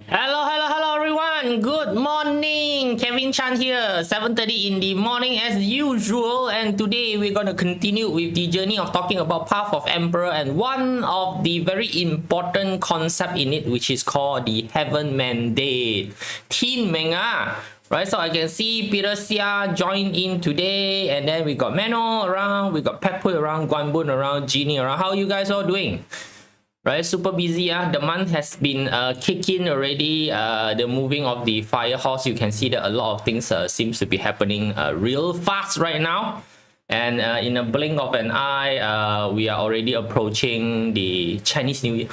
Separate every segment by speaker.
Speaker 1: Hello everyone. Good morning. Kevin Chan here. 7:30 in the morning as usual. And today we're going to continue with the journey of talking about Path of Emperor and one of the very important concept in it, which is called the Heaven Mandate. Tin Meng Right, so I can see Peter Xia joined in today, and then we got Mano around, we got Pepper around, Guanbun around, Jeannie around. How are you guys all doing? Right, super busy. The month has been kicking already. The moving of the fire horse, you can see that a lot of things seems to be happening real fast right now. And in a blink of an eye, we are already approaching the Chinese New Year.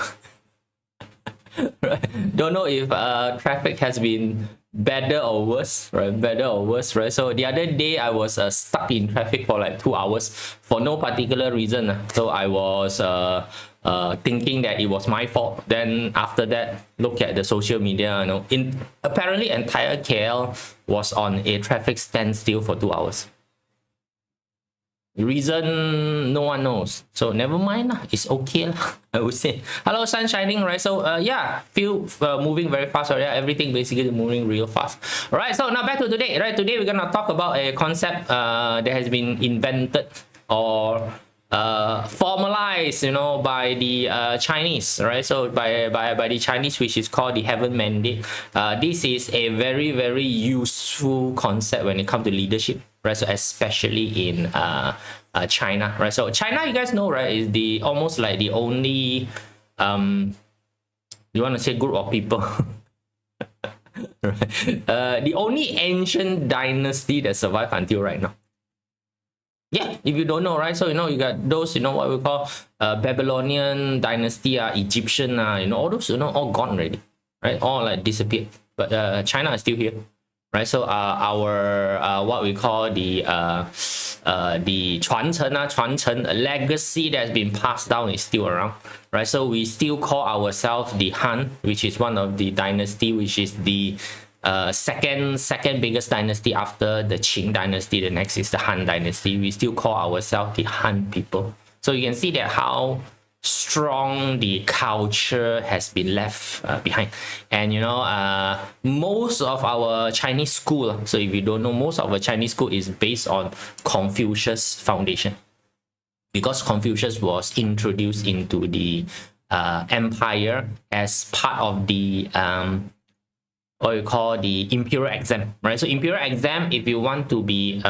Speaker 1: Right? Don't know if traffic has been better or worse, right? Better or worse, right? So the other day I was stuck in traffic for like 2 hours for no particular reason. So I was thinking that it was my fault. Then after that, look at the social media, apparently entire KL was on a traffic standstill for 2 hours. The reason no one knows, so never mind, it's okay, I would say. Hello, sun shining, right? So yeah, feel moving very fast, right? Everything basically moving real fast. All right, so now back to today, right? Today we're gonna talk about a concept that has been invented or formalized, by the Chinese, right? So by the Chinese, which is called the Heaven Mandate. This is a very, very useful concept when it comes to leadership, right? So especially in China, right? So China, you guys know, right, is the almost like the only you want to say group of people. Right? The only ancient dynasty that survived until right now. Yeah, if you don't know, right? So you got those, what we call Babylonian dynasty, Egyptian, all those, all gone already, right? All like disappeared. But China is still here, right? So our what we call the 传承 legacy that has been passed down is still around, right? So we still call ourselves the Han, which is one of the dynasty, which is the second biggest dynasty after the Qing dynasty. The next is the Han dynasty. We still call ourselves the Han people. So you can see that how strong the culture has been left behind. And most of our Chinese school, so if you don't know, most of our Chinese school is based on Confucius foundation, because Confucius was introduced into the empire as part of the what we call the imperial exam, right? So imperial exam, if you want to be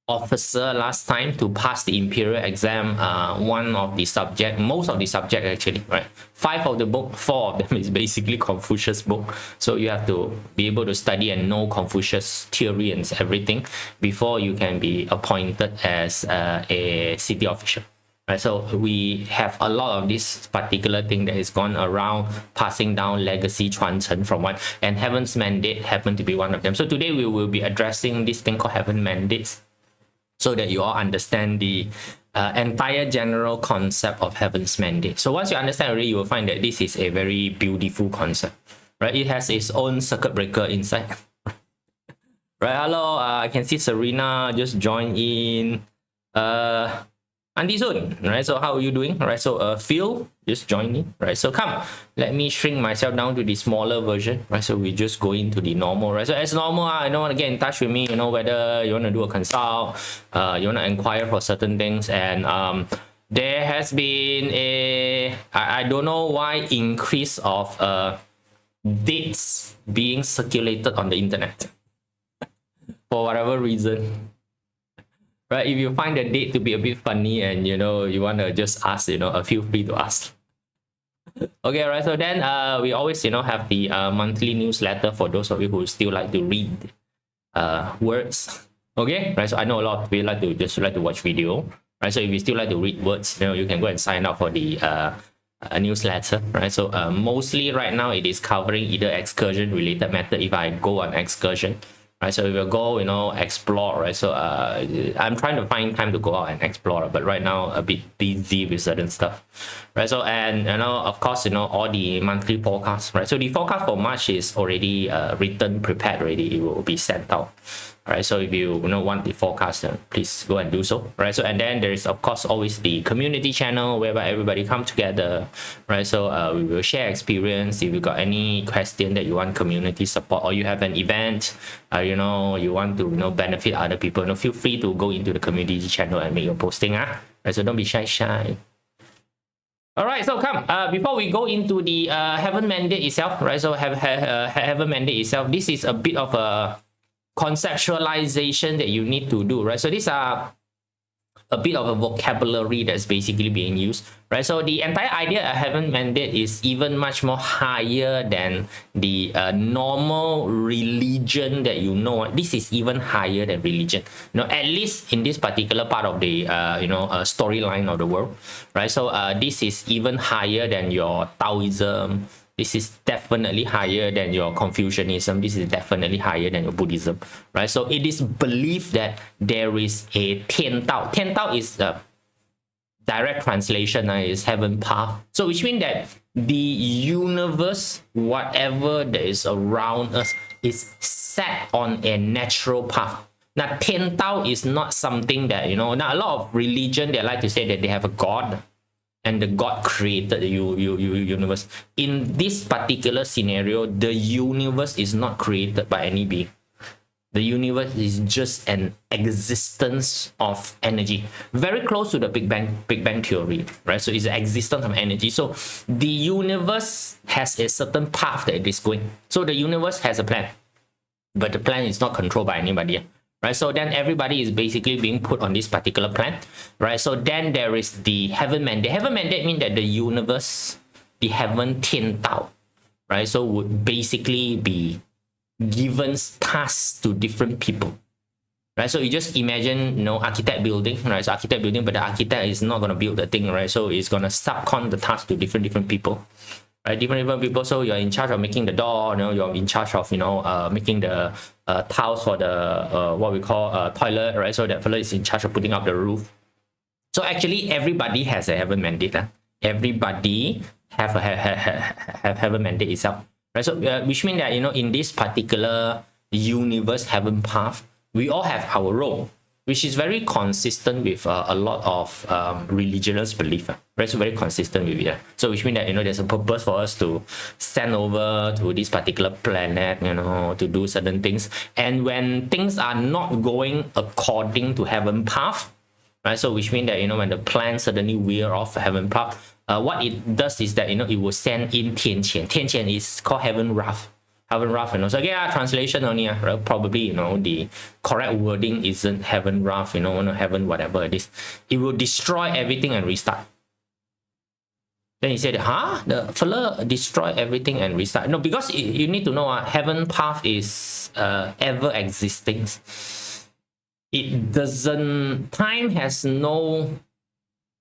Speaker 1: officer last time to pass the imperial exam, most of the subject actually, right? 5 of the book, 4 of them is basically Confucius book. So you have to be able to study and know Confucius theory and everything before you can be appointed as a city official. Right, so we have a lot of this particular thing that is gone around, passing down legacy 传承 from one, and Heaven's Mandate happened to be one of them. So today we will be addressing this thing called Heaven Mandates, so that you all understand the entire general concept of Heaven's Mandate. So once you understand already, you will find that this is a very beautiful concept, right? It has its own circuit breaker inside. Right, hello, I can see Serena just joined in. Andy Soon, right? So how are you doing? Right, so Phil just joined in, right? So come, let me shrink myself down to the smaller version, right? So we just go into the normal, right? So as normal, I don't want to get in touch with me, whether you want to do a consult, you want to inquire for certain things, and there has been I don't know why, increase of dates being circulated on the internet for whatever reason. Right, if you find the date to be a bit funny and you want to just ask, feel free to ask. Okay, right. So then we always have the monthly newsletter for those of you who still like to read words. Okay, right. So I know a lot of people like to watch video. Right. So if you still like to read words, you can go and sign up for the newsletter. Right. So mostly right now it is covering either excursion related matter if I go on excursion. right? So if you go, explore, right? So I'm trying to find time to go out and explore, but right now a bit busy with certain stuff, right? So, and of course, all the monthly forecasts, right? So the forecast for March is already written, prepared already. It will be sent out. Right, so if you want the forecast, then please go and do so. Right, so and then there is of course always the community channel whereby everybody come together. Right, so we will share experience. If you got any question that you want community support, or you have an event, you want to benefit other people, feel free to go into the community channel and make your posting. Right, so don't be shy. All right, so come before we go into the heaven mandate itself. Right, so heaven mandate itself. This is a bit of a conceptualization that you need to do, right? So these are a bit of a vocabulary that's basically being used, right? So the entire idea of heaven mandate is even much more higher than the normal religion that This is even higher than religion, at least in this particular part of the storyline of the world, right? So this is even higher than your Taoism. This is definitely higher than your Confucianism. This is definitely higher than your Buddhism, right? So it is believed that there is a Tian Tao. Tian Tao is the direct translation, is heaven path. So which means that the universe, whatever that is around us, is set on a natural path. Now, Tian Tao is not something that, now a lot of religion, they like to say that they have a God, and the God created the universe. In this particular scenario, the universe is not created by any being. The universe is just an existence of energy, very close to the Big Bang theory, right? So it's the existence of energy. So the universe has a certain path that it is going. So the universe has a plan, but the plan is not controlled by anybody. Right, so then everybody is basically being put on this particular plan, right? So then there is the heaven mandate. Heaven mandate means that the universe, the heaven Tian Tao, right? So would basically be given tasks to different people, right? So you just imagine, architect building, right? So architect building, but the architect is not going to build the thing, right? So it's going to subcon the task to different people. Right, different people. So you're in charge of making the door. You're in charge of making the tiles for the what we call toilet. Right, so that fellow is in charge of putting up the roof. So actually, everybody has a heaven mandate. Everybody have a heaven mandate itself. Right, so which means that in this particular universe heaven path, we all have our role, which is very consistent with a lot of religious belief. Right, so very consistent with it. So which means that there's a purpose for us to send over to this particular planet, to do certain things. And when things are not going according to heaven path, right? So which means that when the plan suddenly veer off heaven path, what it does is that it will send in Tian Qian. Tian Qian is called heaven wrath. Heaven wrath, so yeah, translation only, right? Probably the correct wording isn't heaven wrath, heaven whatever it is. It will destroy everything and restart. Then he said, the fella destroy everything and restart. No, because you need to know, heaven path is ever existing. It doesn't, time has no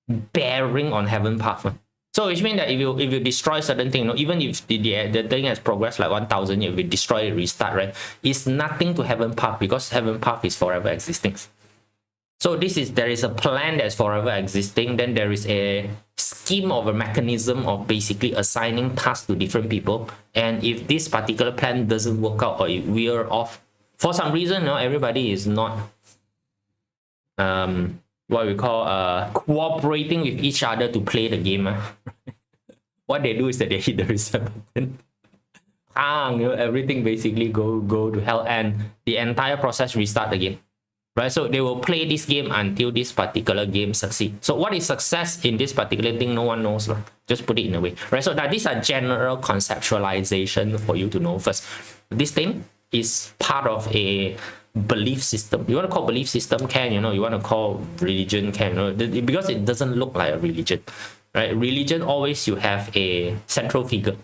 Speaker 1: bearing on heaven path. So which means that if you destroy certain thing, even if the thing has progressed like 1,000 years, if you destroy it, restart, right? It's nothing to heaven path, because heaven path is forever existing. So there is a plan that's forever existing. Then there is a scheme of a mechanism of basically assigning tasks to different people. And if this particular plan doesn't work out, or it veer off for some reason, everybody is not what we call cooperating with each other to play the game. What they do is that they hit the reset button. Everything basically go to hell, and the entire process restart again. Right, so they will play this game until this particular game succeeds. So what is success in this particular thing, no one knows. Just put it in a way. Right, so that these are general conceptualization for you to know first. This thing is part of a belief system. You want to call belief system, can, you want to call religion, can, because it doesn't look like a religion. Right, religion always you have a central figure.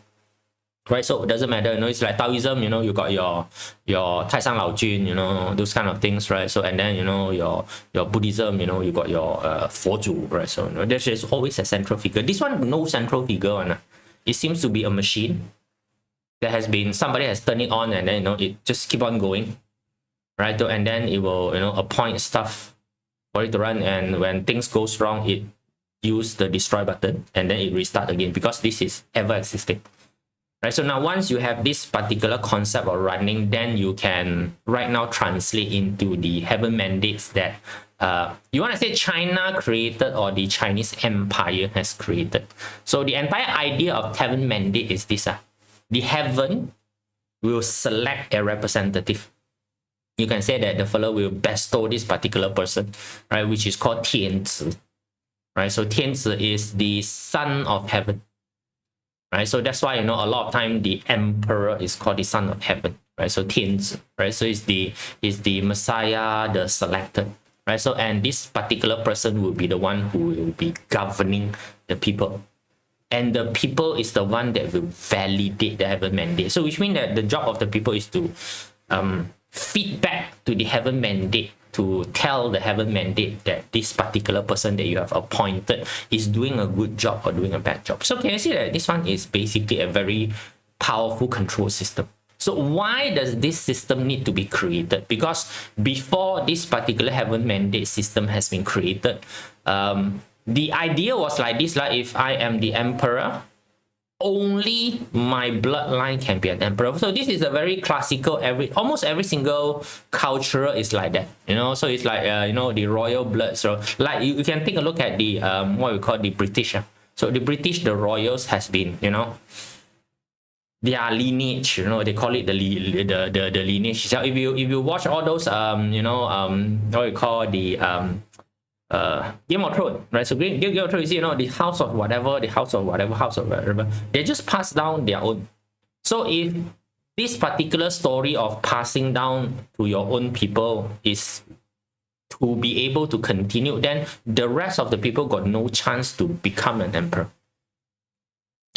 Speaker 1: Right, so it doesn't matter, it's like Taoism, you got your Tai Sang Lao Jun, those kind of things, right? So and then your Buddhism, you got your Foju, right? So there's always a central figure. This one, no central figure one. It seems to be a machine that has been, somebody has turned it on, and then it just keep on going. right? And then it will, appoint stuff for it to run, and when things goes wrong, it use the destroy button and then it restart again, because this is ever existing. Right, so now once you have this particular concept of running, then you can right now translate into the heaven mandates that you want to say China created or the Chinese Empire has created. So the entire idea of heaven mandate is this: the heaven will select a representative. You can say that the fellow will bestow this particular person, right, which is called Tianzi, right? So Tianzi is the son of heaven. Right, so that's why a lot of time the emperor is called the son of heaven, right? So Tianzi, right? So is the Messiah, the selected, right? So and this particular person will be the one who will be governing the people, and the people is the one that will validate the heaven mandate. So which means that the job of the people is to feedback to the heaven mandate, to tell the heaven mandate that this particular person that you have appointed is doing a good job or doing a bad job. So can you see that this one is basically a very powerful control system? So why does this system need to be created? Because before this particular heaven mandate system has been created, the idea was like this: like, if I am the emperor, only my bloodline can be an emperor. So this is a very classical, almost every single culture is like that, so it's like the royal blood. So like you can take a look at the what we call the British. So the British, the royals has been, their lineage, they call it the lineage. So if you watch all those what we call the Game of Thrones, right? So Game of Thrones, you see, the house of whatever, they just pass down their own. So if this particular story of passing down to your own people is to be able to continue, then the rest of the people got no chance to become an emperor,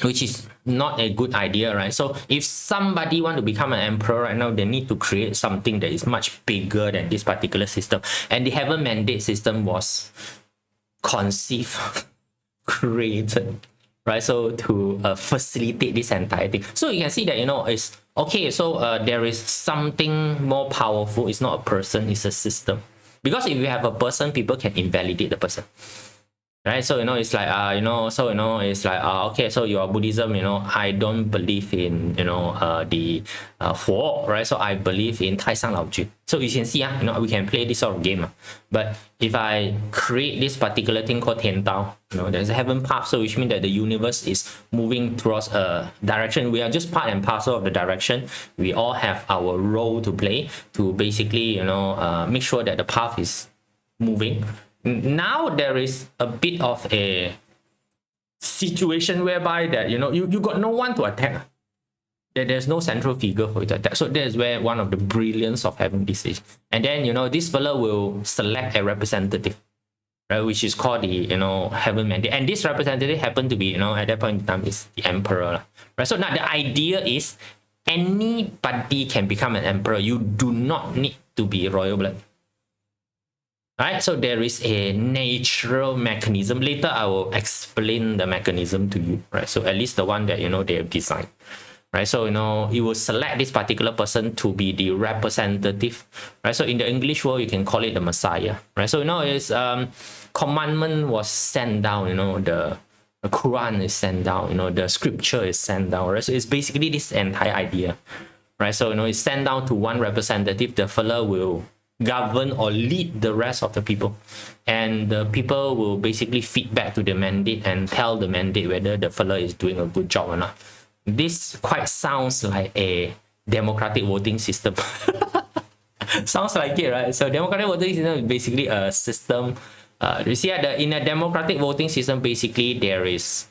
Speaker 1: which is not a good idea, right? So if somebody want to become an emperor right now, they need to create something that is much bigger than this particular system. And the heaven mandate system was conceived, created, right? So to facilitate this entire thing. So you can see that, it's okay. So there is something more powerful. It's not a person, it's a system. Because if you have a person, people can invalidate the person. Right, so it's like it's like okay, so your Buddhism, I don't believe in the Huo, right? So I believe in Tai Sang Lao Ju. So you can see, we can play this sort of game. But if I create this particular thing called Tian Dao, there's a heaven path, so which means that the universe is moving towards a direction. We are just part and parcel of the direction. We all have our role to play to basically make sure that the path is moving. Now there is a bit of a situation whereby that you got no one to attack. There's no central figure for you to attack. So that's where one of the brilliance of having this is. And then this fellow will select a representative, right, which is called the heaven mandate. And this representative happened to be at that point in time is the emperor, right? So now the idea is anybody can become an emperor. You do not need to be royal blood. Right, so there is a natural mechanism. Later, I will explain the mechanism to you. Right, so at least the one that they have designed. Right, so you will select this particular person to be the representative. Right, so in the English world, you can call it the Messiah. Right, so it's commandment was sent down. The Quran is sent down. The scripture is sent down. Right, so it's basically this entire idea. Right, so it's sent down to one representative. The fellow will govern or lead the rest of the people, and the people will basically feed back to the mandate and tell the mandate whether the fellow is doing a good job or not. This quite sounds like a democratic voting system. Sounds like it, right? So democratic voting system is basically a system. You see, in a democratic voting system, basically there is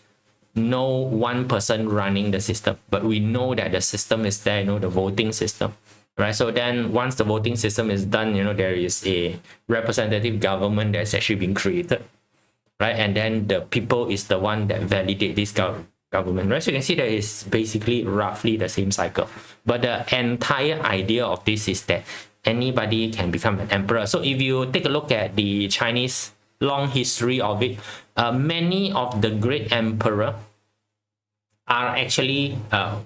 Speaker 1: no one person running the system, but we know that the system is there. The voting system. Right, so then once the voting system is done, there is a representative government that's actually been created, right? And then the people is the one that validate this government, right? So you can see that it's basically roughly the same cycle. But the entire idea of this is that anybody can become an emperor. So if you take a look at the Chinese long history of it, many of the great emperor are actually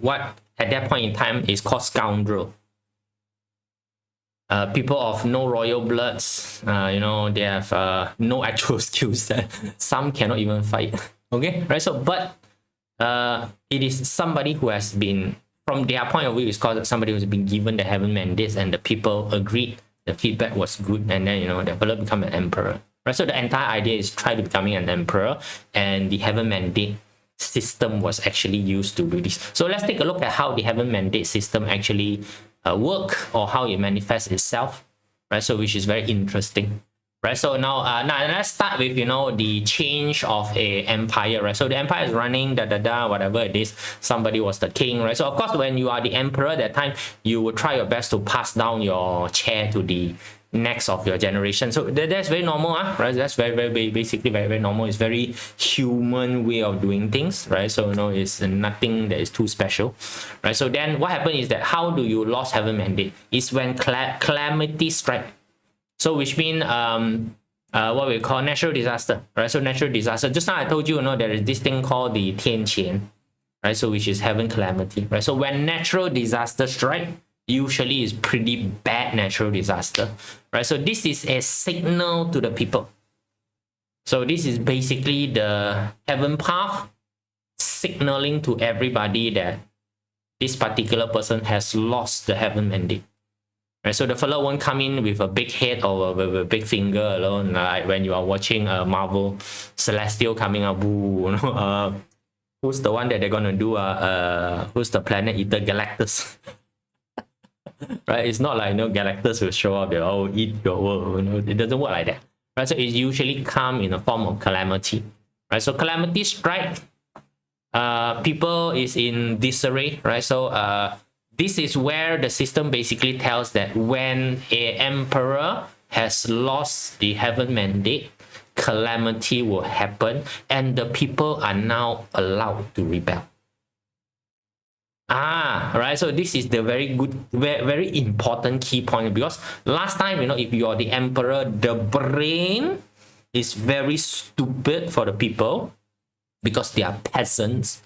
Speaker 1: what at that point in time is called scoundrel. people of no royal bloods, you know, they have no actual skill set. Some cannot even fight. Okay, right? So, but it is somebody who has been, from their point of view, it's called somebody who's been given the heaven mandates, and the people agreed, the feedback was good, and then, you know, the fellow become an emperor. Right? So the entire idea is try to becoming an emperor, and the heaven mandate system was actually used to do this. So let's take a look at how the heaven mandate system actually work, or how it manifests itself, right? So which is very interesting, right? So now let's start with, you know, the change of a empire, right? So the empire is running whatever it is, somebody was the king, right? So of course, when you are the emperor at that time, you will try your best to pass down your chair to the next of your generation. So that's very normal, right? That's very basically very normal. It's very human way of doing things, right? So, you know, it's nothing that is too special, right? So then what happened is that, how do you lost heaven mandate? Is when calamity strike. So which mean what we call natural disaster, right? So natural disaster, just now I told you, you know, there is this thing called the Tian Qian, right? So which is heaven calamity, right? So when natural disaster strike, usually is pretty bad natural disaster, right? So this is a signal to the people. So this is basically the heaven path signaling to everybody that this particular person has lost the heaven mandate, right? So the fellow won't come in with a big head or with a big finger alone, like when you are watching Marvel Celestial coming up, you know, who's the one that they're gonna do, who's the planet eater, Galactus. Right? It's not like, you know, Galactus will show up, oh, eat your world, you know, it doesn't work like that, right? So it usually come in a form of calamity, right? So calamity strike, people is in disarray, right? So this is where the system basically tells that when a emperor has lost the heaven mandate, calamity will happen, and the people are now allowed to rebel. Right. So this is the very good, very important key point, because last time, you know, if you are the emperor, the brain is very stupid for the people because they are peasants.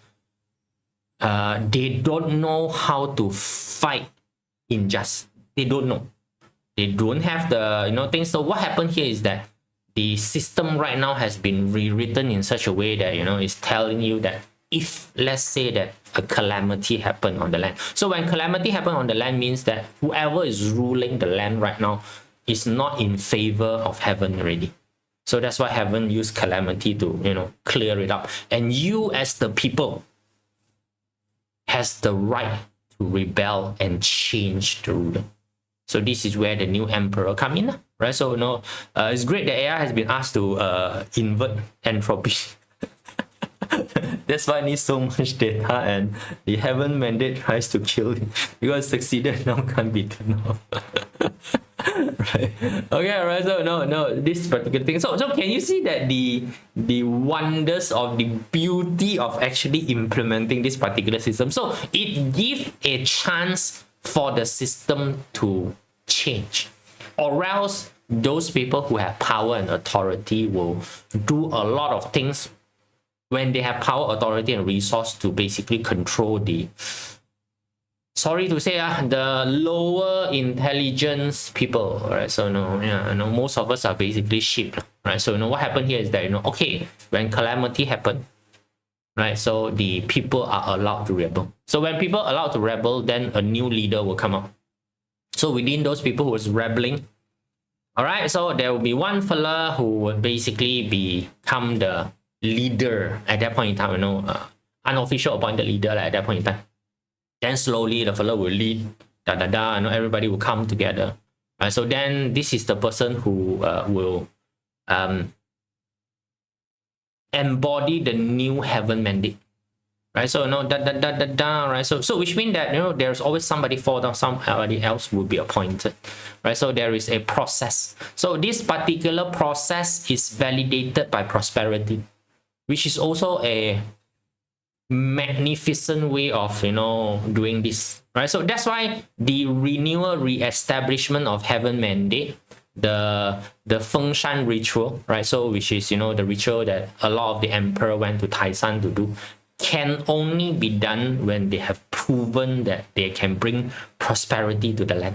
Speaker 1: They don't know how to fight injustice. They don't know. They don't have the, you know, things. So what happened here is that the system right now has been rewritten in such a way that, you know, it's telling you that if, let's say that a calamity happened on the land. So when calamity happened on the land means that whoever is ruling the land right now is not in favor of heaven already. So that's why heaven used calamity to, you know, clear it up. And you as the people has the right to rebel and change the ruler. So this is where the new emperor come in, right? So, you know, it's great that AI has been asked to invert entropy. That's why it needs so much data, and the heaven mandate tries to kill it because succeeded now can't be turned off. Right? Okay, right. So no, this particular thing. So can you see that the wonders of the beauty of actually implementing this particular system? So it gives a chance for the system to change, or else those people who have power and authority will do a lot of things when they have power, authority, and resource to basically control the, sorry to say, the lower intelligence people, right? So, most of us are basically sheep, right? So, what happened here is that, okay, when calamity happened, right? So the people are allowed to rebel. So when people are allowed to rebel, then a new leader will come up. So within those people who was rebelling, all right, so there will be one fella who would basically become the leader at that point in time, unofficial appointed leader at that point in time. Then slowly the fella will lead, everybody will come together. Right? So then this is the person who will embody the new heaven mandate. Right, so right, so which means that there's always somebody fall down, somebody else will be appointed, right? So there is a process. So this particular process is validated by prosperity, which is also a magnificent way of doing this, right? So that's why the renewal, re-establishment of heaven mandate, the Feng Shan ritual, right? So which is the ritual that a lot of the emperor went to Taisan to do, can only be done when they have proven that they can bring prosperity to the land.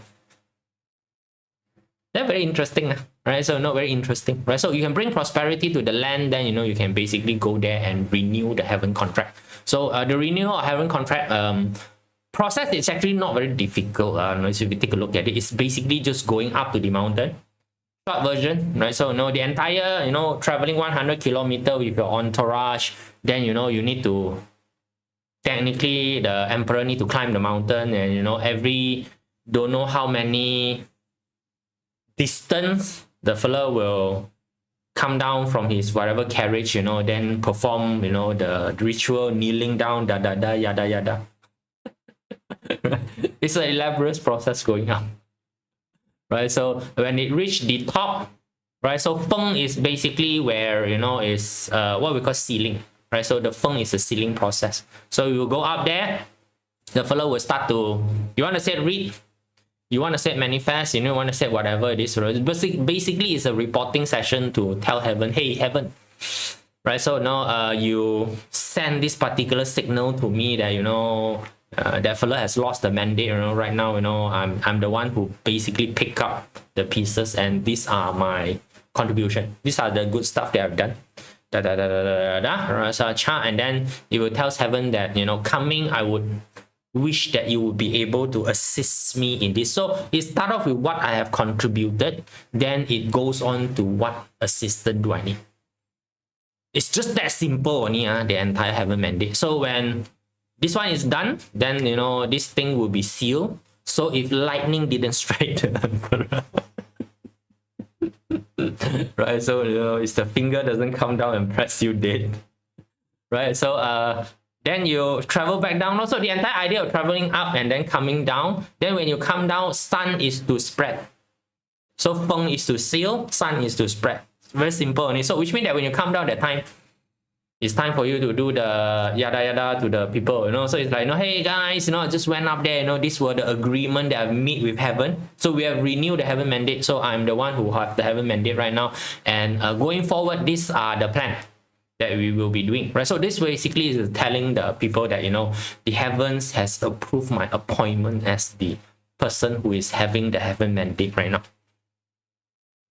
Speaker 1: They're very interesting, right? So not very interesting, right? So you can bring prosperity to the land, then you can basically go there and renew the heaven contract. So the renewal of heaven contract process is actually not very difficult. So if you take a look at it, it's basically just going up to the mountain. Short version, right? So the entire traveling 100 kilometer with your entourage, then you need to, technically the emperor need to climb the mountain, and every don't know how many distance the fella will come down from his whatever carriage, then perform the ritual, kneeling down, yada yada. It's an elaborate process going on, right? So when it reached the top, right, so feng is basically where is what we call ceiling, right? So the feng is a ceiling process. So you will go up there, the fellow will start to, you want to say read, you want to set manifest, you want to set whatever it is, right? Basically it's a reporting session to tell heaven, hey heaven, right? So now you send this particular signal to me that that fella has lost the mandate. Right now I'm the one who basically pick up the pieces, and these are my contribution, these are the good stuff that I've done, so chart, and then it will tell heaven that coming, I would wish that you would be able to assist me in this. So it starts off with what I have contributed, then it goes on to what assistance do I need. It's just that simple only, the entire heaven mandate. So when this one is done, then this thing will be sealed. So if lightning didn't strike the emperor, right? So if the finger doesn't come down and press you dead, right? So then you travel back down. Also, the entire idea of traveling up and then coming down, then when you come down, sun is to spread. So feng is to seal, sun is to spread. It's very simple only. So which means that when you come down that time, it's time for you to do the yada yada to the people, So it's like, hey guys, I just went up there, this was the agreement that I've made with heaven. So we have renewed the heaven mandate. So I'm the one who have the heaven mandate right now. And going forward, these are the plan that we will be doing, right? So this basically is telling the people that the heavens has approved my appointment as the person who is having the heaven mandate right now,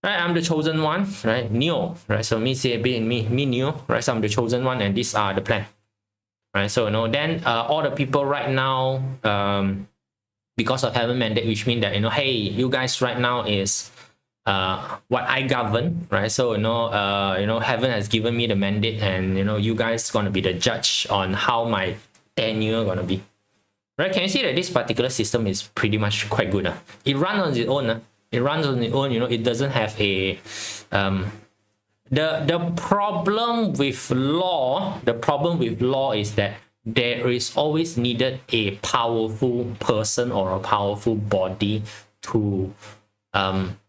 Speaker 1: right? I'm the chosen one, right? Neo, right? So me say me Neo, right? So I'm the chosen one, and these are the plan, right? So then all the people right now, because of heaven mandate, which means that hey, you guys right now is what I govern, right? So heaven has given me the mandate, and you guys gonna be the judge on how my tenure gonna be, right? Can you see that this particular system is pretty much quite good? It runs on its own. It runs on its own. It doesn't have a the problem with law. The problem with law is that there is always needed a powerful person or a powerful body to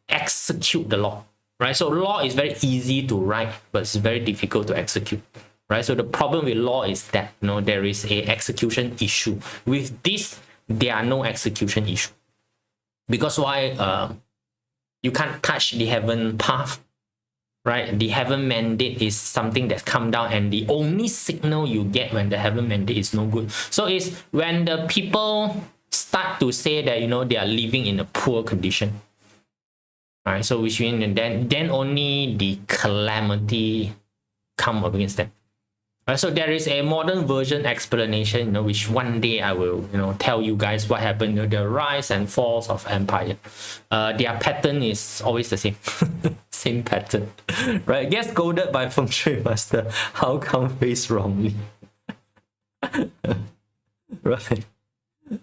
Speaker 1: execute the law, right? So law is very easy to write, but it's very difficult to execute, right? So the problem with law is that there is a execution issue. With this, there are no execution issue, because why? You can't touch the heaven path, right? The heaven mandate is something that's come down, and the only signal you get when the heaven mandate is no good. So it's when the people start to say that they are living in a poor condition. Right, so which means then only the calamity come up against them. Right, so there is a modern version explanation, which one day I will tell you guys what happened, the rise and falls of empire. Their pattern is always the same, same pattern, right? Gets scolded by feng shui master. How come face wrongly? Right.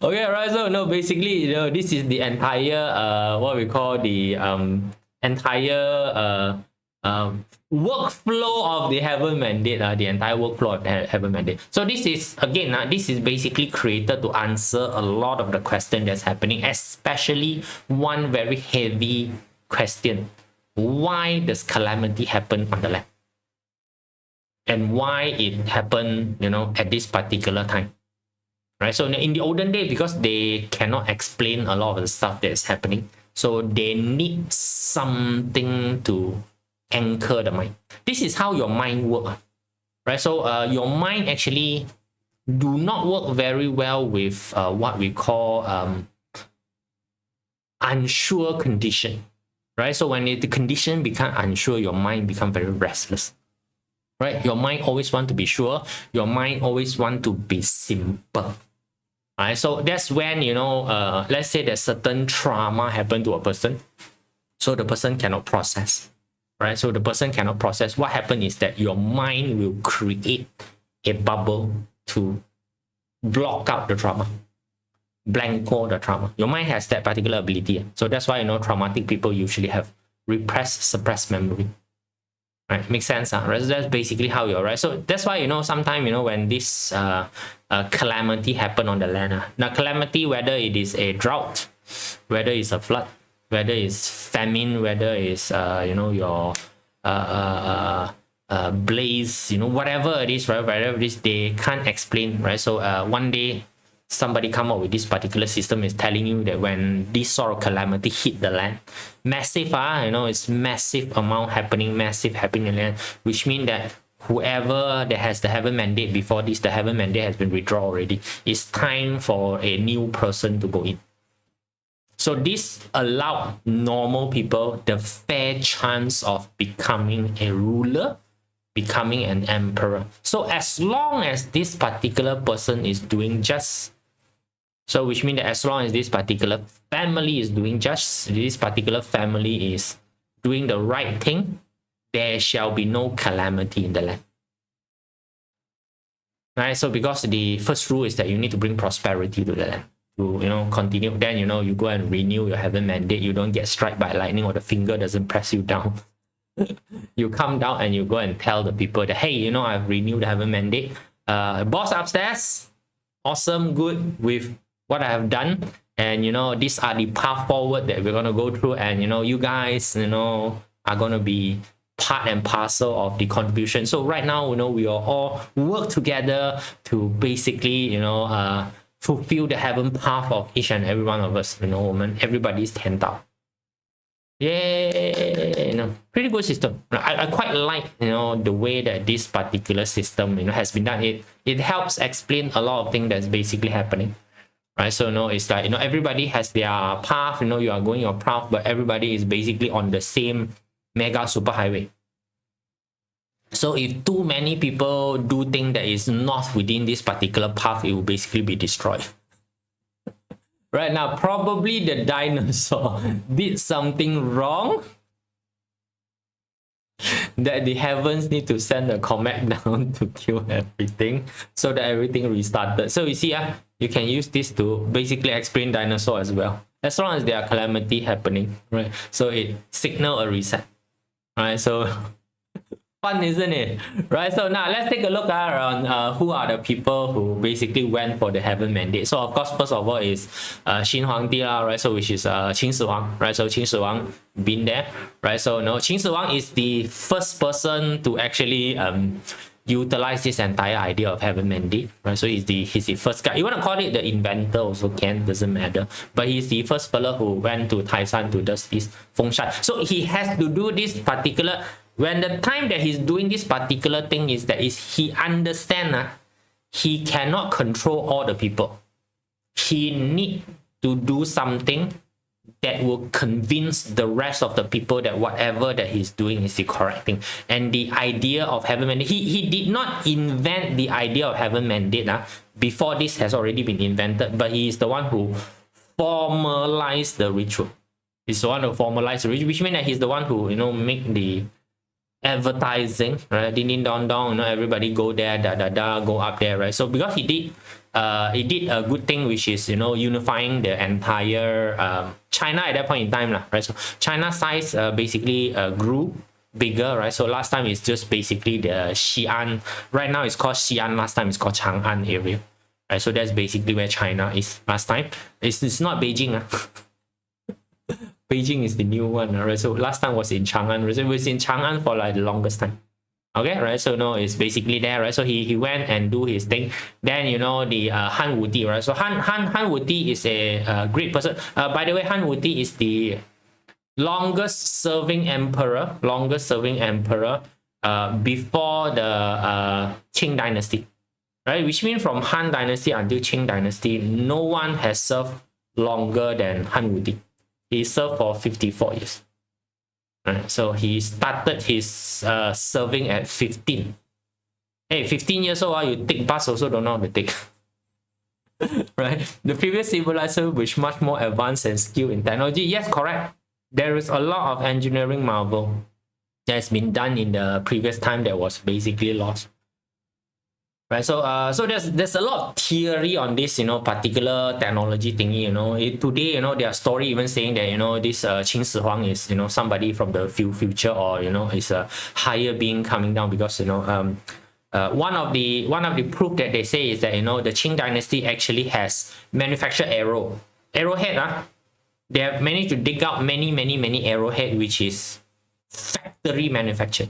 Speaker 1: Okay, right. So basically, this is the entire what we call the entire workflow of the heaven mandate. The entire workflow of the heaven mandate. So this is again, this is basically created to answer a lot of the question that's happening, especially one very heavy question: why does calamity happen on the land, and why it happened, at this particular time? Right, so in the olden day, because they cannot explain a lot of the stuff that is happening, so they need something to anchor the mind. This is how your mind works, right? So your mind actually do not work very well with what we call unsure condition. right? So when the condition become unsure, your mind become very restless, right? Your mind always want to be sure. Your mind always want to be simple, right? So that's when, you know, let's say that certain trauma happened to a person, so the person cannot process, right? So the person cannot process. What happened is that your mind will create a bubble to block out the trauma, blanco the trauma. Your mind has that particular ability. So that's why, you know, traumatic people usually have repressed, suppressed memory. Right, makes sense, huh? Right? So that's basically how you're right. So that's why, you know, sometimes, you know, when this calamity happen on the land, now calamity, whether it is a drought, whether it's a flood, whether it's famine, whether it's you know, your blaze, you know, whatever it is, right? Whatever it is, they can't explain, right? So one day somebody come up with this particular system is telling you that when this sort of calamity hit the land, massive, you know, it's massive amount happening, massive happening in the land, which means that whoever that has the heaven mandate before this, the heaven mandate has been withdrawn already. It's time for a new person to go in. So this allowed normal people the fair chance of becoming a ruler, becoming an emperor. So as long as this particular person is doing just, so which means that as long as this particular family is doing just, this particular family is doing the right thing, there shall be no calamity in the land. Right? So because the first rule is that you need to bring prosperity to the land. To, you know, continue, then, you know, you go and renew your heaven mandate. You don't get struck by lightning or the finger doesn't press you down. You come down and you go and tell the people that, hey, you know, I've renewed the heaven mandate. Boss upstairs, awesome, good with what I have done, and, you know, these are the path forward that we're going to go through, and, you know, you guys, you know, are going to be part and parcel of the contribution. So right now, you know, we are all work together to basically, you know, fulfill the heaven path of each and every one of us, you know, everybody's 10,000. Yay, you know, pretty good system. I quite like, you know, the way that this particular system, you know, has been done. It helps explain a lot of things that's basically happening, right? So, you know, it's like, you know, everybody has their path, you know, you are going your path, but everybody is basically on the same mega super highway. So if too many people do things that is not within this particular path, it will basically be destroyed. Right now, probably the dinosaur did something wrong that the heavens need to send a comet down to kill everything so that everything restarted. So you see, you can use this to basically explain dinosaur as well. As long as there are calamity happening, right? So it signal a reset, right? So fun, isn't it? Right? So now let's take a look around who are the people who basically went for the heaven mandate. So of course, first of all is Xin Huangdi, right? So which is Qin Shi Huang, right? So Qin Shi Huang been there, right? So no, Qin Shi Huang is the first person to actually utilize this entire idea of heaven mandate, right? So he's the first guy. You want to call it the inventor also can, doesn't matter. But he's the first fellow who went to Taishan to do this fengshan. So he has to do this particular. When the time that he's doing this particular thing is that he understand he cannot control all the people. He need to do something that will convince the rest of the people that whatever that he's doing is the correct thing. And the idea of heaven mandate, he did not invent the idea of heaven mandate before this has already been invented, but he is the one who formalized the ritual. He's the one who formalized the ritual, which means that he's the one who, you know, make the advertising, right? Ding ding dong dong, you know, everybody go there, go up there, right? So because he did a good thing, which is, you know, unifying the entire China at that point in time, right? So China size basically grew bigger, right? So last time it's just basically the Xi'an. Right now it's called Xi'an. Last time it's called Chang'an area, right? So that's basically where China is last time. It's not Beijing. Beijing is the new one, right? So last time was in Chang'an. It was in Chang'an for like the longest time. Okay, right? So no, it's basically there, right? So he went and do his thing. Then, you know, the Han Wuti, right? So Han Wuti is a great person. By the way, Han Wuti is the longest serving emperor before the Qing dynasty, right? Which means from Han dynasty until Qing dynasty, no one has served longer than Han Wuti. He served for 54 years. Right? So he started his serving at 15. Hey, 15 years old, you take bus also don't know how to take. Right? The previous civilization was much more advanced and skilled in technology. Yes, correct. There is a lot of engineering marvel that has been done in the previous time that was basically lost. Right, so there's a lot of theory on this, particular technology thingy. Today, their story even saying that this Qin Shi Huang is somebody from the future, or is a higher being coming down, because one of the proof that they say is that the Qing dynasty actually has manufactured arrowhead. They have managed to dig out many arrowhead which is factory manufactured.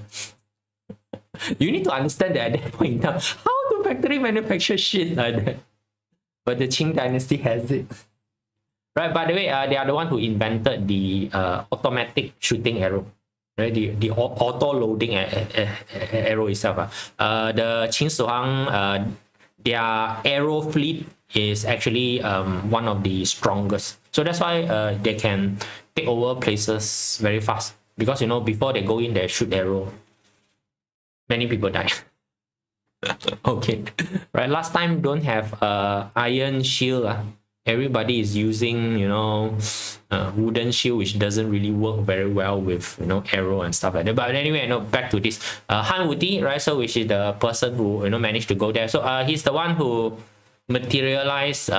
Speaker 1: You need to understand that at that point in time, how do factory manufacture shit like that? But the Qing dynasty has it. Right, by the way, they are the one who invented the automatic shooting arrow. Right, the auto-loading arrow itself. The Qin Shi Huang, their arrow fleet is actually one of the strongest. So that's why they can take over places very fast. Because before they go in, they shoot arrow. Many people die. Okay, right. Last time don't have iron shield. Everybody is using wooden shield, which doesn't really work very well with arrow and stuff like that. But anyway, back to this Han Wuti, right? So which is the person who managed to go there. So he's the one who materialized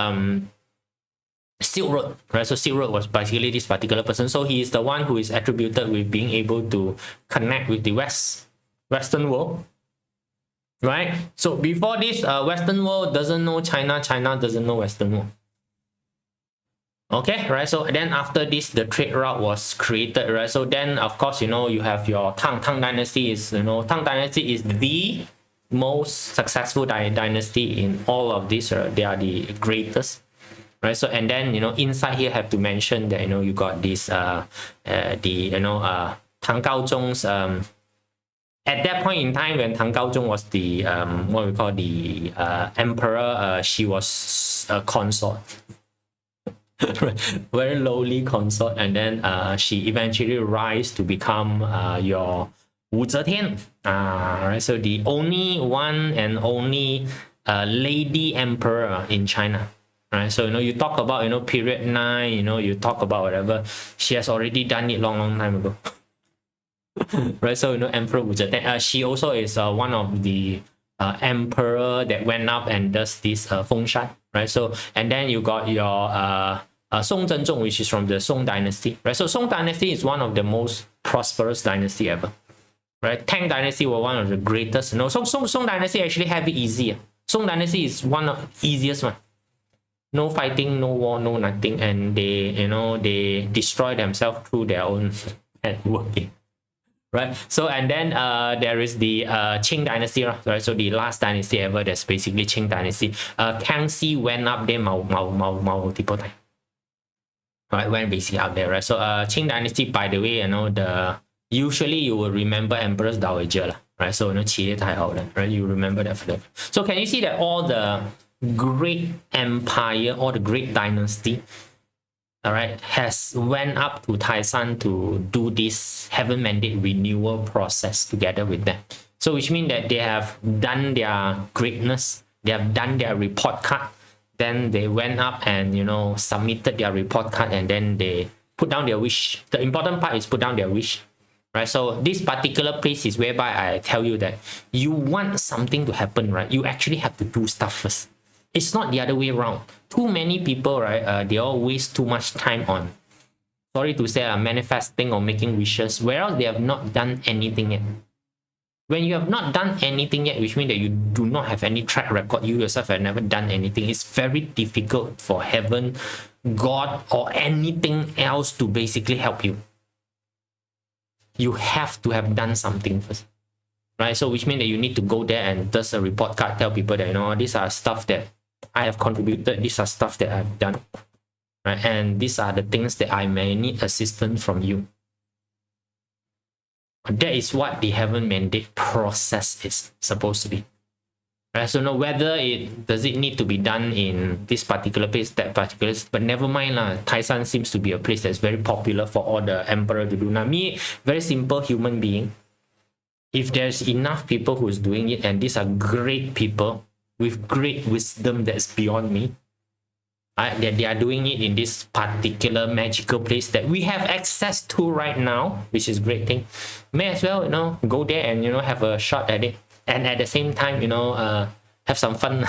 Speaker 1: Silk Road, right? So Silk Road was basically this particular person. So he is the one who is attributed with being able to connect with the Western world, right? So before this, Western world doesn't know China, China doesn't know Western world. Okay, right? So then after this, the trade route was created, right? So then, of course, you have your Tang dynasty is, Tang dynasty is the most successful dynasty in all of this. They are the greatest, right? So, and then, inside here have to mention that, you got this, Tang Gaozong's, at that point in time when Tang Gaozong was the, what we call the emperor, she was a consort. Very lowly consort, and then she eventually rise to become your Wu Zetian. Right, so the only one and only lady emperor in China. Right, so you talk about period 9, you talk about whatever, she has already done it long time ago. Right, so Emperor Wu Zetian, she also is one of the emperor that went up and does this fengshan, right? So, and then you got your Song Zhenzong, which is from the Song dynasty, right? So Song dynasty is one of the most prosperous dynasty ever, right? Tang dynasty were one of the greatest. Song dynasty actually have it easier. Song dynasty is one of the easiest one. No fighting, no war, no nothing, and they they destroy themselves through their own networking. Right, so and then there is the Qing dynasty, right? So the last dynasty ever, that's basically Qing dynasty. Kangxi went up there multiple times, right? Went basically up there, right? So Qing dynasty, by the way, usually you will remember Empress Dowager, right? So Qie Tai Hao, right? You remember that for that. So can you see that all the great empire, all the great dynasty, all right, has went up to Taishan to do this heaven mandate renewal process together with them. So which means that they have done their greatness, they have done their report card, then they went up and submitted their report card, and then they put down their wish. The important part is put down their wish, right? So this particular place is whereby I tell you that you want something to happen, right? You actually have to do stuff first. It's not the other way around. Too many people, right? They all waste too much time on, sorry to say, manifesting or making wishes, whereas they have not done anything yet. When you have not done anything yet, which means that you do not have any track record, you yourself have never done anything, it's very difficult for heaven, God, or anything else to basically help you. You have to have done something first. Right? So which means that you need to go there and does a report card, tell people that, these are stuff that I have contributed, these are stuff that I've done, right? And these are the things that I may need assistance from you. That is what the heaven mandate process is supposed to be, Right? So no, whether it does it need to be done in this particular place, that particular, but never mind lah. Taisan seems to be a place that's very popular for all the emperor to do. Now me, very simple human being. If there's enough people who's doing it, and these are great people with great wisdom that's beyond me, that they are doing it in this particular magical place that we have access to right now, which is a great thing. May as well, go there and have a shot at it, and at the same time, have some fun.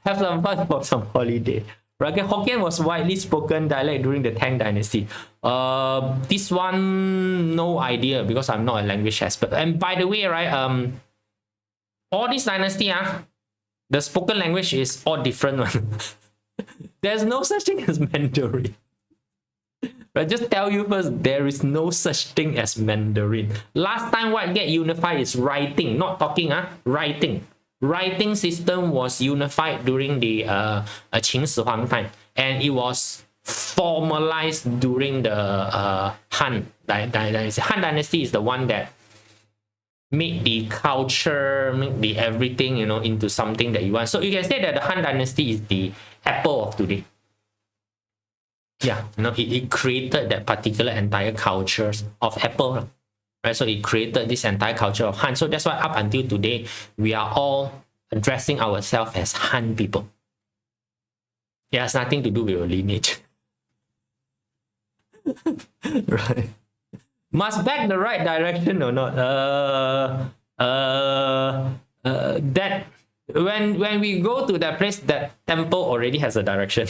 Speaker 1: Have some fun for some holiday. Right? Hokkien was widely spoken dialect during the Tang Dynasty. This one, no idea, because I'm not a language expert. And by the way, right, all this dynasty, the spoken language is all different one. There's no such thing as Mandarin. Right, just tell you first, there is no such thing as Mandarin. Last time what get unified is writing, not talking, writing. Writing system was unified during the Qin Shi Huang time, and it was formalized during the Han Dynasty. Han Dynasty is the one that made the culture, make the everything, into something that you want. So you can say that the Han Dynasty is the Apple of today. Yeah, it created that particular entire culture of Apple. Right, so it created this entire culture of Han. So that's why up until today, we are all addressing ourselves as Han people. It has nothing to do with your lineage. Right. Must back the right direction or not? That when we go to that place, that temple already has a direction.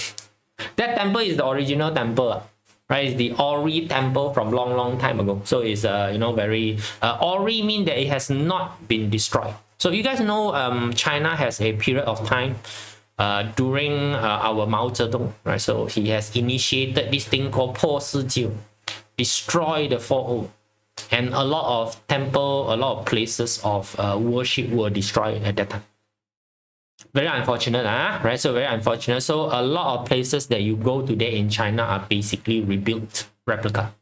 Speaker 1: That temple is the original temple. Right, it's the Ori temple from long time ago. So it's very Ori mean that it has not been destroyed. So you guys know China has a period of time during our Mao Zedong, right? So he has initiated this thing called Po Si Jiu, destroy the 4O, and a lot of temple, a lot of places of worship were destroyed at that time. Very unfortunate, right? So very unfortunate. So a lot of places that you go today in China are basically rebuilt replica.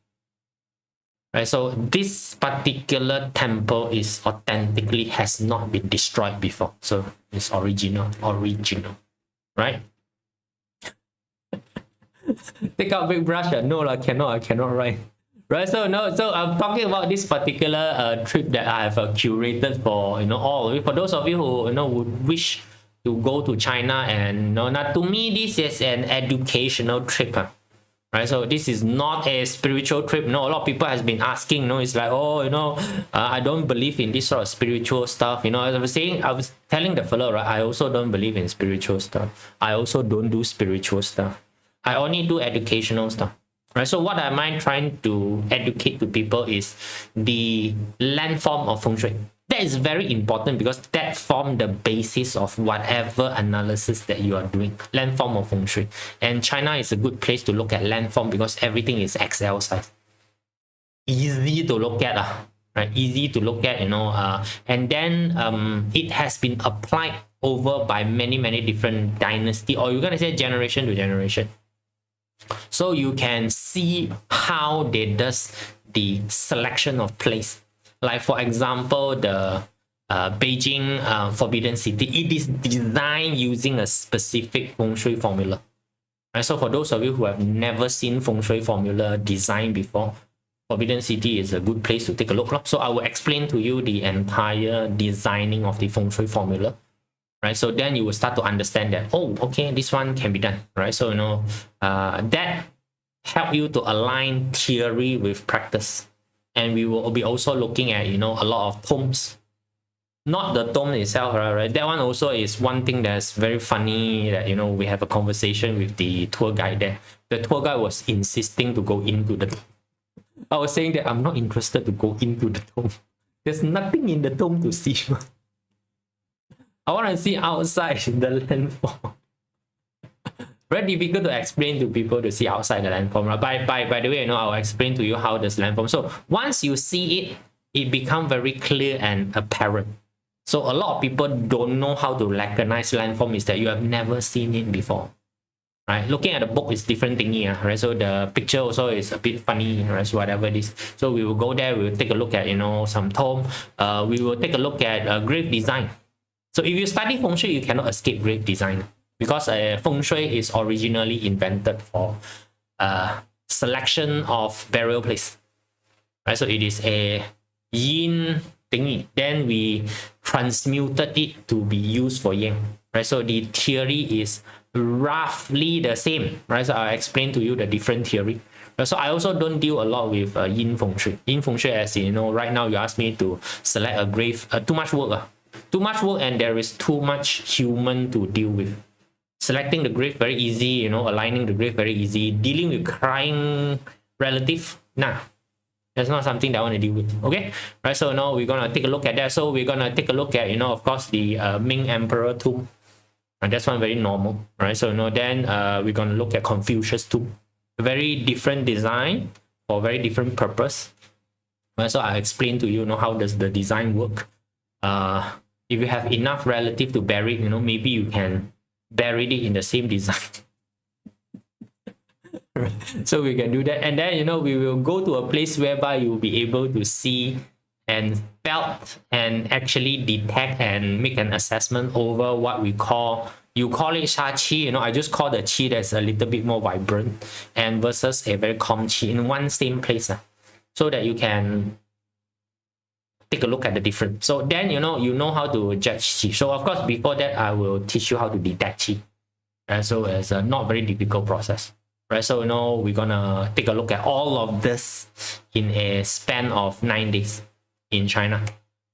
Speaker 1: Right? So this particular temple is authentically has not been destroyed before. So it's original, right? Take out big brush. No, I cannot write. Right, so I'm talking about this particular trip that I have curated for all of you. For those of you who would wish to go to China, and now to me this is an educational trip, right? So this is not a spiritual trip. A lot of people has been asking, it's like, I don't believe in this sort of spiritual stuff. As I was telling the fellow, right, I also don't believe in spiritual stuff. I also don't do spiritual stuff. I only do educational stuff. Right, so what am I trying to educate to people is the landform of feng shui. That is very important because that forms the basis of whatever analysis that you are doing. Landform of feng shui. And China is a good place to look at landform because everything is XL size. Easy to look at, right? Easy to look at, and then it has been applied over by many different dynasty, or you're gonna say generation to generation. So you can see how they does the selection of place. Like for example, the Beijing Forbidden City, it is designed using a specific feng shui formula. Right, so for those of you who have never seen feng shui formula design before, Forbidden City is a good place to take a look. So I will explain to you the entire designing of the feng shui formula. Right, so then you will start to understand that, oh, okay, this one can be done. Right, so that help you to align theory with practice. And we will be also looking at a lot of tombs, not the tomb itself, right? That one also is one thing that's very funny, that we have a conversation with the tour guide there. The tour guide was insisting to go into the tomb. I was saying that I'm not interested to go into the tomb. There's nothing in the tomb to see. I want to see outside the landform. Very difficult to explain to people to see outside the landform. Right? By the way, I'll explain to you how this landform. So once you see it, it becomes very clear and apparent. So a lot of people don't know how to recognize landform is that you have never seen it before. Right? Looking at the book is different thingy, right? So the picture also is a bit funny, right? So whatever it is. So we will go there, we will take a look at some tomb. We will take a look at grave design. So if you study feng shui, you cannot escape grave design, because feng shui is originally invented for selection of burial place, right? So it is a yin thingy. Then we transmuted it to be used for yang, right? So the theory is roughly the same, right? So I'll explain to you the different theory. So I also don't deal a lot with yin feng shui. Yin feng shui, as you know, right now you ask me to select a grave, too much work. Too much work, and there is too much human to deal with. Selecting the grave very easy, you know, aligning the grave very easy. Dealing with crying relative, nah, that's not something that I want to deal with. Okay, right? So now we're gonna take a look at that. So we're gonna take a look at, you know, of course, the Ming Emperor tomb, and that's one very normal, right? So then we're gonna look at Confucius tomb, a very different design for very different purpose. Right? So I explain to you, you know, how does the design work. If you have enough relative to bury it, you know, maybe you can bury it in the same design. So we can do that, and then, you know, we will go to a place whereby you will be able to see and felt and actually detect and make an assessment over what we call, you call it sha qi, you know, I just call the qi that's a little bit more vibrant, and versus a very calm qi in one same place, so that you can take a look at the difference. So then, you know how to judge qi. So of course, before that, I will teach you how to detect qi. And so it's a not very difficult process, right? So, you know, we're gonna take a look at all of this in a span of 9 days in China,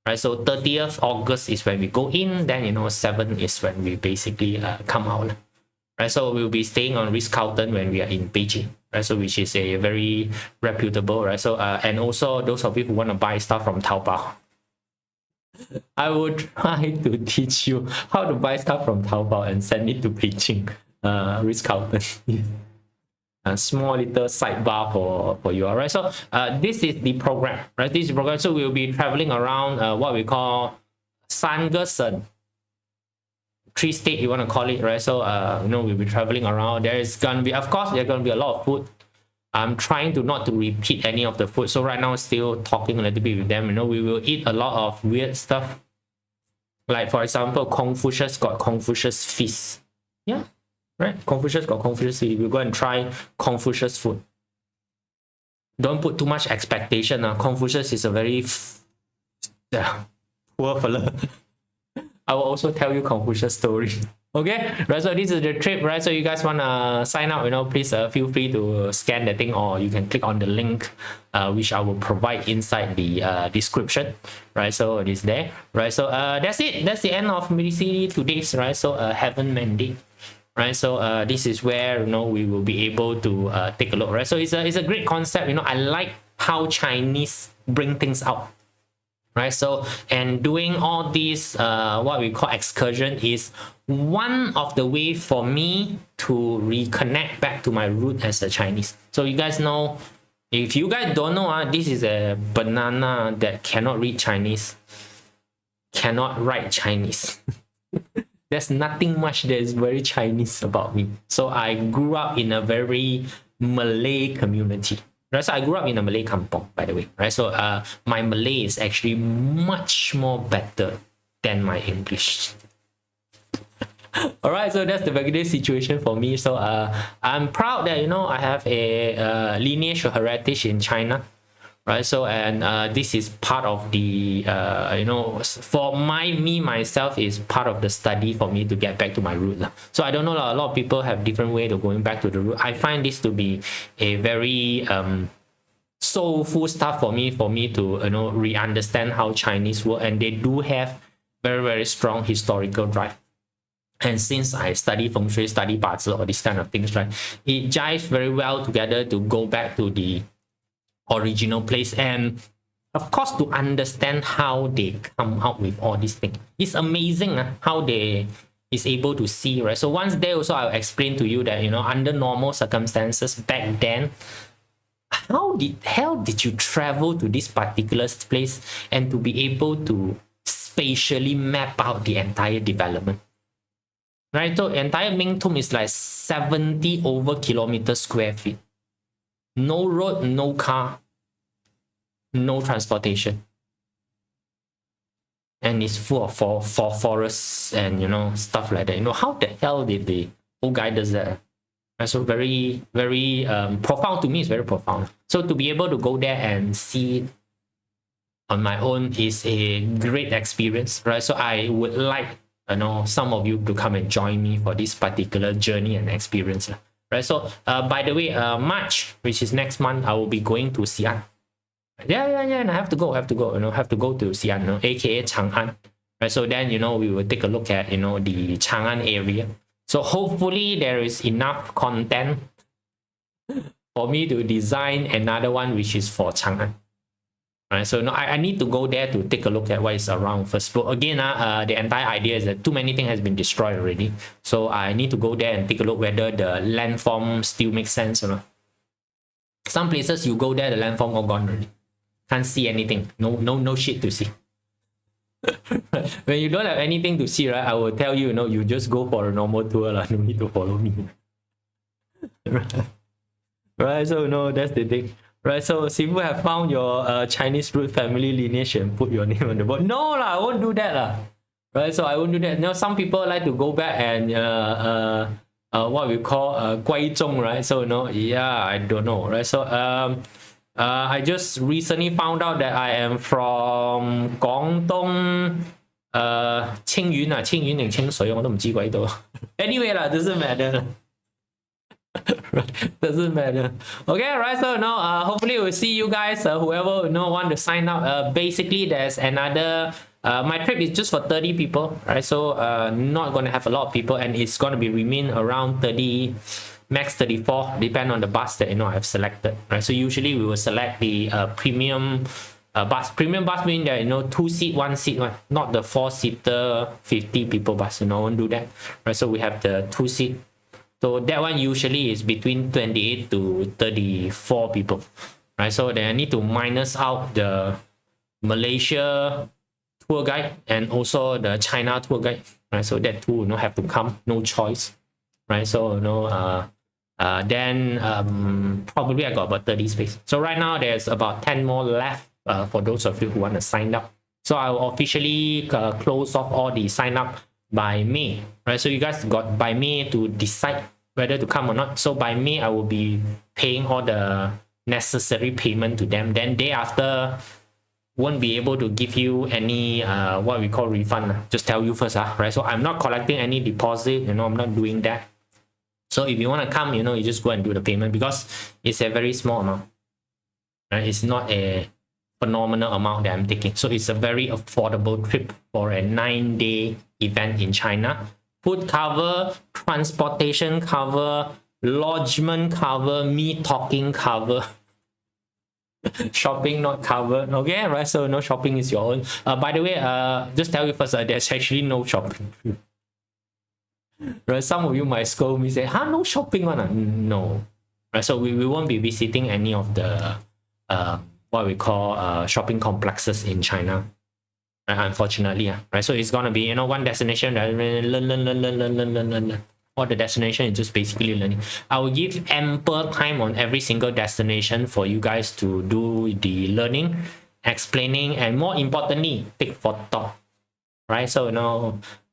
Speaker 1: right? So 30th August is when we go in, then, you know, 7th is when we basically come out, right? So we'll be staying on Ritz-Carlton when we are in Beijing, right? So which is a very reputable, right? So and also those of you who want to buy stuff from Taobao, I will try to teach you how to buy stuff from Taobao and send it to Beijing, Ritz-Carlton. A small little sidebar for you, all right? So this is the program, right? This is the program. So we'll be traveling around what we call Sangersen, 3 state, you want to call it, right? So you know, we'll be traveling around. There is gonna be, of course, there's gonna be a lot of food. I'm trying to not to repeat any of the food. So right now, still talking a little bit with them. You know, we will eat a lot of weird stuff. Like, for example, Confucius got Confucius feast. Yeah, right? Confucius got Confucius feast. We'll go and try Confucius food. Don't put too much expectation. Confucius is a very poor fella. I will also tell you Confucius story. Okay, right? So this is the trip, right? So you guys wanna sign up, you know, please feel free to scan the thing, or you can click on the link, which I will provide inside the description, right? So it is there, right? So that's it. That's the end of basically today's, right? So Heaven Mandate, right? So this is where, you know, we will be able to take a look, right? So it's a great concept. You know, I like how Chinese bring things out, right? So, and doing all these what we call excursion is one of the way for me to reconnect back to my root as a Chinese. So you guys know, if you guys don't know, this is a banana that cannot read Chinese, cannot write Chinese. There's nothing much that is very Chinese about me. So I grew up in a very Malay community. Right, so I grew up in a Malay kampong, by the way, right? So my Malay is actually much more better than my English. All right, so that's the regular situation for me. So I'm proud that, you know, I have a lineage or heritage in China, right? So, and this is part of the you know, for myself is part of the study for me to get back to my root. So I don't know, a lot of people have different way of going back to the root. I find this to be a very soulful stuff for me to, you know, re-understand how Chinese work, and they do have very, very strong historical drive. And since I study feng shui, study bazi, all these kind of things, right, it jives very well together to go back to the original place, and of course to understand how they come out with all these things. It's amazing how they is able to see, right? So once there also, I'll explain to you that, you know, under normal circumstances back then, how the hell did you travel to this particular place and to be able to spatially map out the entire development, right? So entire Ming Tomb is like 70 over kilometers square feet. No road, no car, no transportation. and it's full of forests and stuff like that. How the hell did the old guy does that? Right, so very profound to me. It's very profound. So to be able to go there and see it on my own is a great experience, right? So I would like some of you to come and join me for this particular journey and experience, right? So by the way, March, which is next month, I will be going to Xi'an. Yeah, and I have to go to Xi'an, aka Chang'an, right? So then we will take a look at the Chang'an area. So hopefully there is enough content for me to design another one which is for Chang'an. Right, so I need to go there to take a look at what is around first. But again, the entire idea is that too many things has been destroyed already. So I need to go there and take a look whether the landform still makes sense or not. Some places you go there, the landform all gone already. Can't see anything. No shit to see. When you don't have anything to see, right, I will tell you, you just go for a normal tour. No need to follow me. Right, so that's the thing. Right, so Sifu have found your Chinese root family lineage and put your name on the board. No, I won't do that. Right, so I won't do that. Some people like to go back and what we call Guai Zhong, right? So yeah, I don't know, right? So I just recently found out that I am from Guangdong, Qingyun, Qingyun and Qingshui, 我都唔知鬼到. Anyway, doesn't matter. Doesn't matter. Okay, right, so hopefully we'll see you guys, whoever want to sign up. Basically there's another my trip is just for 30 people, right? So not gonna have a lot of people, and it's gonna be remain around 30, max 34, depend on the bus that I've selected, right? So usually we will select the premium bus. Premium bus means that 2-seat, 1-seat one, not the 4-seater 50 people bus. I won't do that, right? So we have the 2-seat. So that one usually is between 28 to 34 people, right? So then I need to minus out the Malaysia tour guide and also the China tour guide, right? So that two have to come, no choice, right? So then probably I got about 30 space. So right now there's about 10 more left for those of you who want to sign up. So I will officially close off all the sign up by May, right? So you guys got by May to decide whether to come or not. So by May I will be paying all the necessary payment to them. Then day after won't be able to give you any what we call refund. Just tell you first, right? So I'm not collecting any deposit, I'm not doing that. So if you want to come, you just go and do the payment, because it's a very small amount, right? It's not a phenomenal amount that I'm taking. So it's a very affordable trip for a 9-day event in China. Food cover, transportation cover, lodgement cover, me talking cover. Shopping not covered. Okay, right? So no shopping is your own. By the way, just tell you first, there's actually no shopping. Right? Some of you might scold me, say, no shopping one. No. Right? So we won't be visiting any of the what we call shopping complexes in China. Unfortunately, right? So it's gonna be one destination that learn. Or the destination is just basically learning. I will give ample time on every single destination for you guys to do the learning, explaining, and more importantly, take photo. Right? So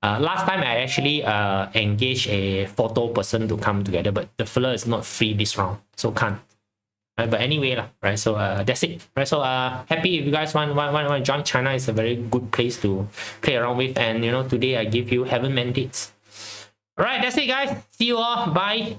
Speaker 1: last time I actually engaged a photo person to come together, but the fella is not free this round, so can't. Right? But anyway, right? So that's it. Right? So happy if you guys want to join China. It's a very good place to play around with, and today I give you heaven mandates. All right, that's it, guys. See you all. Bye.